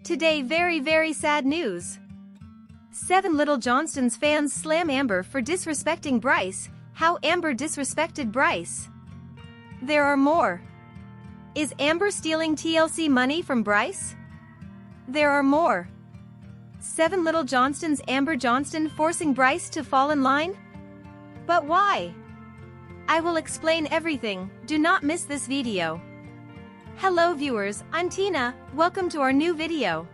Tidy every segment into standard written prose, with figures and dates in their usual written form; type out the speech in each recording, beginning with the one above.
Today very sad news. 7 Little Johnston's fans slam Amber for disrespecting Bryce. How Amber disrespected Bryce. There are more. Is Amber stealing TLC money from Bryce? There are more. 7 Little Johnston's Amber Johnston forcing Bryce to fall in line? But why? I will explain everything, do not miss this video. Hello viewers, I'm Tina, welcome to our new video.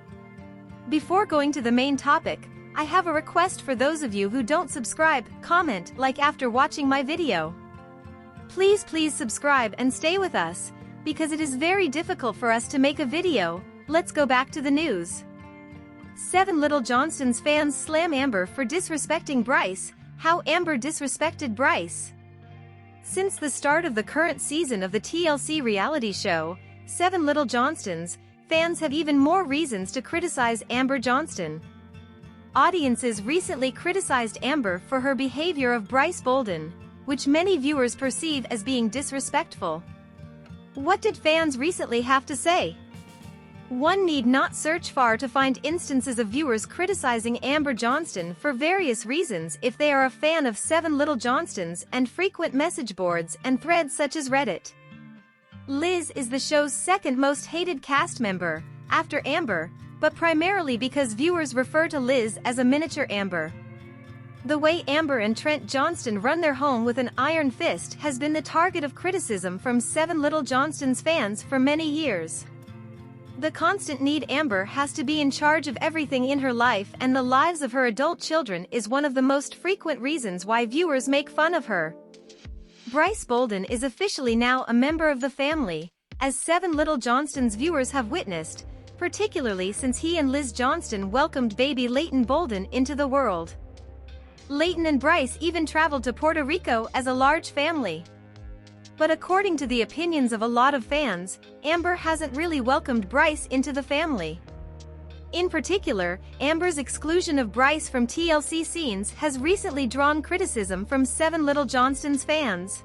Before going to the main topic, I have a request for those of you who don't subscribe, comment, like after watching my video. Please subscribe and stay with us, because it is very difficult for us to make a video. Let's go back to the news. 7 Little Johnston's fans slam Amber for disrespecting Bryce. How Amber disrespected Bryce. Since the start of the current season of the TLC reality show, 7 Little Johnstons, fans have even more reasons to criticize Amber Johnston. Audiences recently criticized Amber for her behavior of Brice Bolden, which many viewers perceive as being disrespectful. What did fans recently have to say? One need not search far to find instances of viewers criticizing Amber Johnston for various reasons if they are a fan of 7 Little Johnstons and frequent message boards and threads such as Reddit. Liz is the show's second most hated cast member, after Amber, but primarily because viewers refer to Liz as a miniature Amber. The way Amber and Trent Johnston run their home with an iron fist has been the target of criticism from 7 Little Johnston's fans for many years. The constant need Amber has to be in charge of everything in her life and the lives of her adult children is one of the most frequent reasons why viewers make fun of her. Brice Bolden is officially now a member of the family, as 7 Little Johnston's viewers have witnessed, particularly since he and Liz Johnston welcomed baby Leighton Bolden into the world. Leighton and Bryce even traveled to Puerto Rico as a large family. But according to the opinions of a lot of fans, Amber hasn't really welcomed Bryce into the family. In particular, Amber's exclusion of Bryce from TLC scenes has recently drawn criticism from 7 Little Johnston's fans.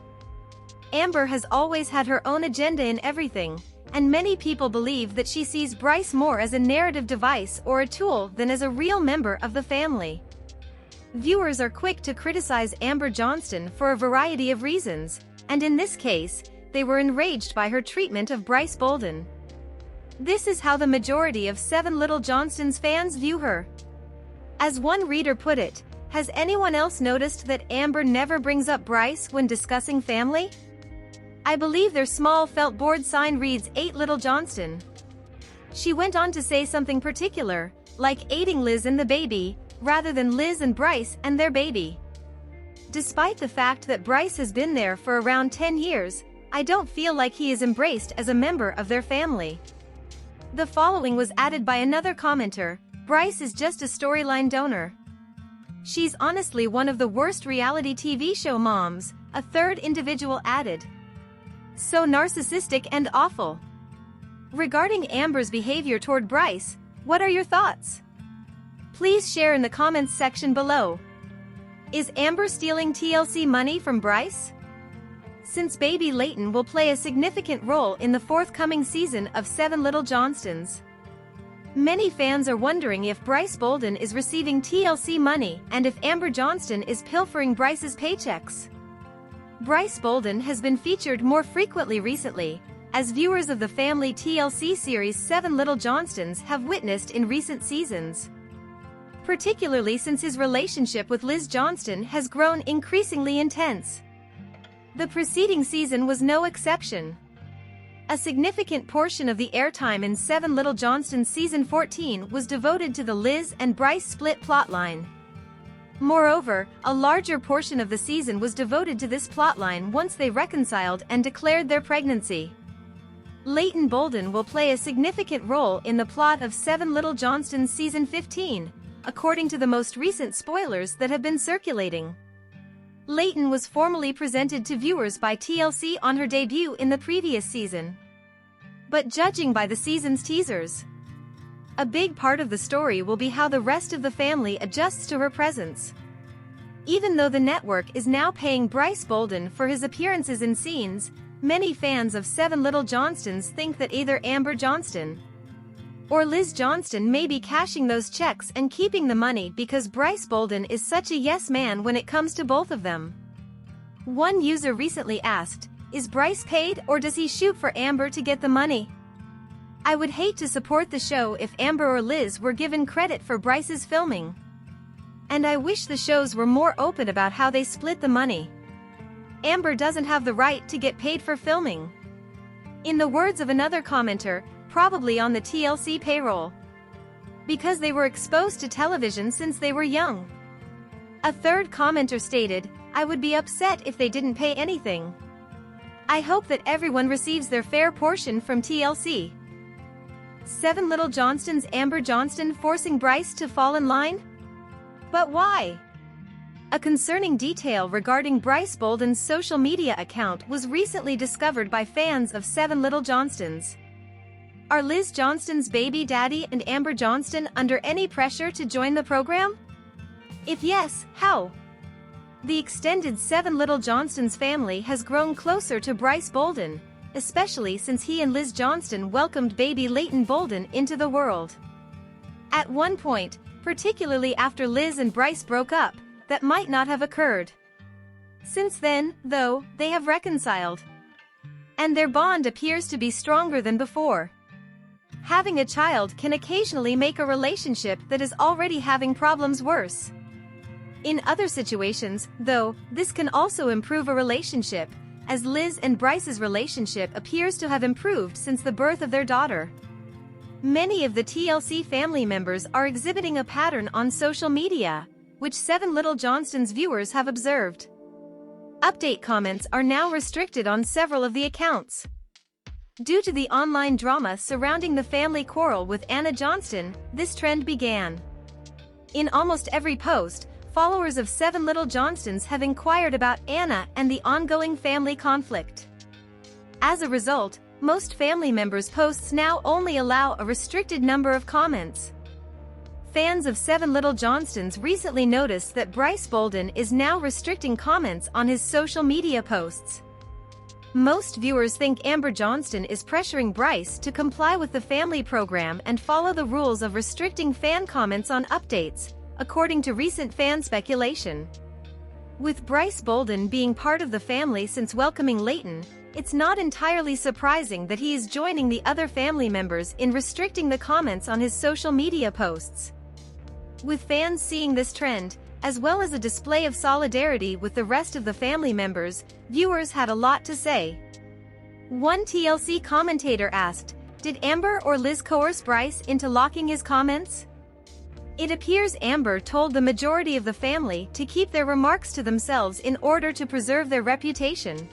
Amber has always had her own agenda in everything, and many people believe that she sees Bryce more as a narrative device or a tool than as a real member of the family. Viewers are quick to criticize Amber Johnston for a variety of reasons, and in this case, they were enraged by her treatment of Brice Bolden. This is how the majority of 7 Little Johnston's fans view her. As one reader put it, has anyone else noticed that Amber never brings up Bryce when discussing family? I believe their small felt board sign reads 8 Little Johnston. She went on to say something particular, like aiding Liz and the baby, rather than Liz and Bryce and their baby. Despite the fact that Bryce has been there for around 10 years, I don't feel like he is embraced as a member of their family. The following was added by another commenter, Bryce is just a storyline donor. She's honestly one of the worst reality TV show moms, a third individual added. So narcissistic and awful. Regarding Amber's behavior toward Bryce, what are your thoughts? Please share in the comments section below. Is Amber stealing TLC money from Bryce? Since baby Leighton will play a significant role in the forthcoming season of 7 Little Johnstons. Many fans are wondering if Brice Bolden is receiving TLC money and if Amber Johnston is pilfering Bryce's paychecks. Brice Bolden has been featured more frequently recently, as viewers of the family TLC series 7 Little Johnstons have witnessed in recent seasons. Particularly since his relationship with Liz Johnston has grown increasingly intense. The preceding season was no exception. A significant portion of the airtime in 7 Little Johnston's season 14 was devoted to the Liz and Bryce split plotline. Moreover, a larger portion of the season was devoted to this plotline once they reconciled and declared their pregnancy. Leighton Bolden will play a significant role in the plot of 7 Little Johnston's season 15, according to the most recent spoilers that have been circulating. Leighton was formally presented to viewers by TLC on her debut in the previous season. But judging by the season's teasers, a big part of the story will be how the rest of the family adjusts to her presence. Even though the network is now paying Brice Bolden for his appearances in scenes, many fans of 7 Little Johnstons think that either Amber Johnston Or Liz Johnston may be cashing those checks and keeping the money because Brice Bolden is such a yes man when it comes to both of them. One user recently asked, is Bryce paid or does he shoot for Amber to get the money? I would hate to support the show if Amber or Liz were given credit for Bryce's filming. And I wish the shows were more open about how they split the money. Amber doesn't have the right to get paid for filming. In the words of another commenter, probably on the TLC payroll. Because they were exposed to television since they were young. A third commenter stated, I would be upset if they didn't pay anything. I hope that everyone receives their fair portion from TLC. 7 Little Johnston's Amber Johnston forcing Bryce to fall in line? But why? A concerning detail regarding Brice Bolden's social media account was recently discovered by fans of 7 Little Johnstons. Are Liz Johnston's baby daddy and Amber Johnston under any pressure to join the program? If yes, how? The extended 7 Little Johnstons family has grown closer to Brice Bolden, especially since he and Liz Johnston welcomed baby Leighton Bolden into the world. At one point, particularly after Liz and Bryce broke up, that might not have occurred. Since then, though, they have reconciled. And their bond appears to be stronger than before. Having a child can occasionally make a relationship that is already having problems worse. In other situations, though, this can also improve a relationship, as Liz and Bryce's relationship appears to have improved since the birth of their daughter. Many of the TLC family members are exhibiting a pattern on social media, which 7 Little Johnston's viewers have observed. Update comments are now restricted on several of the accounts. Due to the online drama surrounding the family quarrel with Anna Johnston, this trend began. In almost every post, followers of 7 Little Johnstons have inquired about Anna and the ongoing family conflict. As a result, most family members' posts now only allow a restricted number of comments. Fans of 7 Little Johnstons recently noticed that Brice Bolden is now restricting comments on his social media posts. Most viewers think Amber Johnston is pressuring Bryce to comply with the family program and follow the rules of restricting fan comments on updates, according to recent fan speculation. With Brice Bolden being part of the family since welcoming Leighton, it's not entirely surprising that he is joining the other family members in restricting the comments on his social media posts. With fans seeing this trend, as well as a display of solidarity with the rest of the family members, viewers had a lot to say. One TLC commentator asked, did Amber or Liz coerce Bryce into locking his comments? It appears Amber told the majority of the family to keep their remarks to themselves in order to preserve their reputation.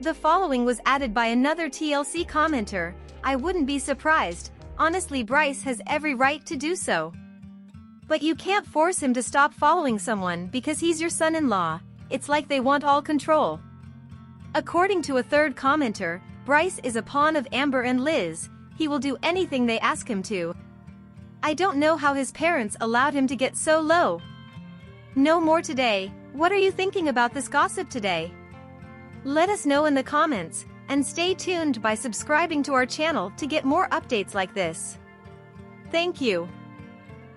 The following was added by another TLC commenter, I wouldn't be surprised, honestly Bryce has every right to do so. But you can't force him to stop following someone because he's your son-in-law, it's like they want all control. According to a third commenter, Bryce is a pawn of Amber and Liz, he will do anything they ask him to. I don't know how his parents allowed him to get so low. No more today, what are you thinking about this gossip today? Let us know in the comments, and stay tuned by subscribing to our channel to get more updates like this. Thank you.